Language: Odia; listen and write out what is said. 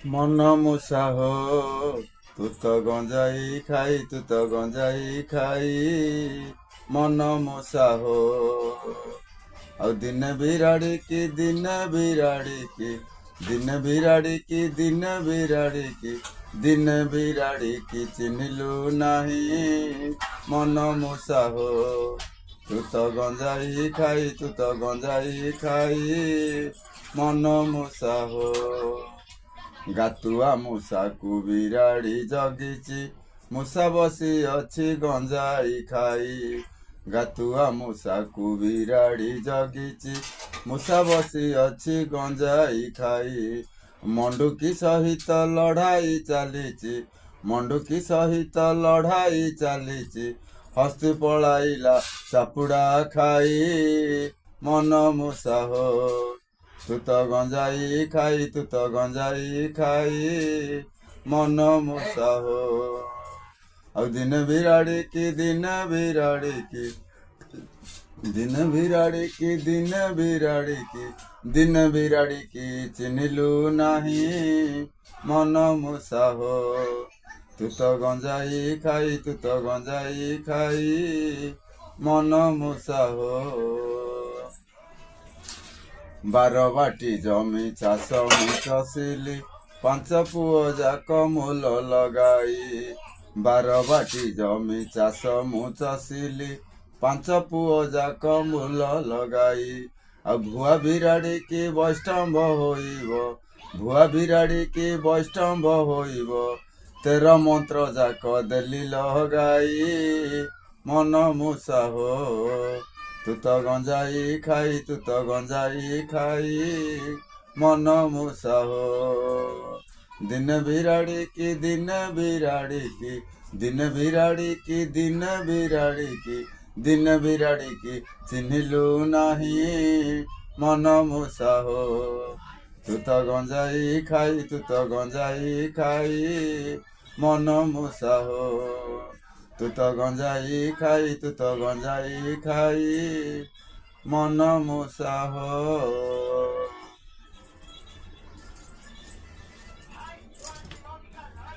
ମନ ମୂଷା ହୋ ତୁ ତ ଗଞ୍ଜାଇ ଖାଇ ତୁ ତ ଗଞ୍ଜାଇ ଖାଇ ମନ ମୂଷା ହୋ ଆଉ ଦିନେ ବିରାଡ଼ିକି ଦିନେ ବିରାଡ଼ିକି ଦିନେ ବିରାଡ଼ିକି ଦିନେ ବିରାଡ଼ିକି ଦିନେ ବିରାଡ଼ିକି ଚିହ୍ନିଲୁ ନାହିଁ ମନ ମୂଷା ହୋ ତୁ ତ ଗଞ୍ଜାଇ ଖାଇ ତୁ ତ ଗଞ୍ଜାଇ ଖାଇ ମନ ମୂଷା ହୋ ଗାତୁଆ ମୂଷାକୁ ବିରାଡ଼ି ଜଗିଛି ମୂଷା ବସି ଅଛି ଗଞ୍ଜାଇ ଖାଇ ଗାତୁଆ ମୂଷାକୁ ବିରାଡ଼ି ଜଗିଛି ମୂଷା ବସି ଅଛି ଗଞ୍ଜାଇ ଖାଇ ମଣ୍ଡୁକି ସହିତ ଲଢ଼ାଇ ଚାଲିଛି ମଣ୍ଡୁକି ସହିତ ଲଢ଼ାଇ ଚାଲିଛି ହସ୍ତି ପଳାଇଲା ଚାପୁଡ଼ା ଖାଇ ମନ ମୂଷା ହୋ ତୁ ତ ଗଞ୍ଜାଇ ଖାଇ ତୁ ତ ଗଞ୍ଜାଇ ଖାଇ ମନ ମୂଷା ହୋ ଆଉ ଦିନେ ବିରାଡ଼ିକି ଦିନେ ବିରାଡ଼ିକି ଦିନେ ବିରାଡ଼ିକି ଦିନେ ବିରାଡ଼ିକି ଦିନେ ବିରାଡ଼ିକି ଚିହ୍ନିଲୁ ନାହିଁ ମନ ମୂଷା ହୋ ତୁ ତ ଗଞ୍ଜାଇ ଖାଇ ତୁ ତ ଗଞ୍ଜାଇ ଖାଇ ମନ ମୂଷା ହୋ ବାରବାଟୀ ଜମି ଚାଷ ମୁଁ ଚଷିଲି ପାଞ୍ଚ ପୁଅ ଯାକ ମୂଲ ଲଗାଇ ବାରବାଟୀ ଜମି ଚାଷ ମୁଁ ଚଷିଲି ପାଞ୍ଚ ପୁଅ ଯାକ ମୂଲ ଲଗାଇ ଆଉ ଭୁଆ ବିରାଡ଼ିକି ବୈଷ୍ଣବ ହୋଇବ ଭୁଆ ବିରାଡ଼ିକି ବୈଷ୍ଣବ ହୋଇବ ତେର ମନ୍ତ୍ର ଯାକ ଦେଲି ଲଗାଇ ମନ ମୂଷା ହୋ ତୁ ତ ଗଞ୍ଜାଇ ଖାଇ ତୁ ତ ଗଞ୍ଜାଇ ଖାଇ ମନ ମୂଷା ହୋ ଦିନେ ବିରାଡ଼ିକି ଦିନେ ବିରାଡ଼ିକି ଦିନେ ବିରାଡ଼ିକି ଦିନେ ବିରାଡ଼ିକି ଦିନେ ବିରାଡ଼ିକି ଚିହ୍ନିଲୁ ନାହିଁ ମନ ମୂଷା ହୋ ତୁ ତ ଗଞ୍ଜାଇ ଖାଇ ତୁ ତ ଗଞ୍ଜାଇ ଖାଇ ମନ ମୂଷା ହୋ ତୁ ତ ଗଞ୍ଜାଇ ଖାଇ ତୁ ତ ଗଞ୍ଜାଇ ଖାଇ ମନ ମୂଷା ହୋ।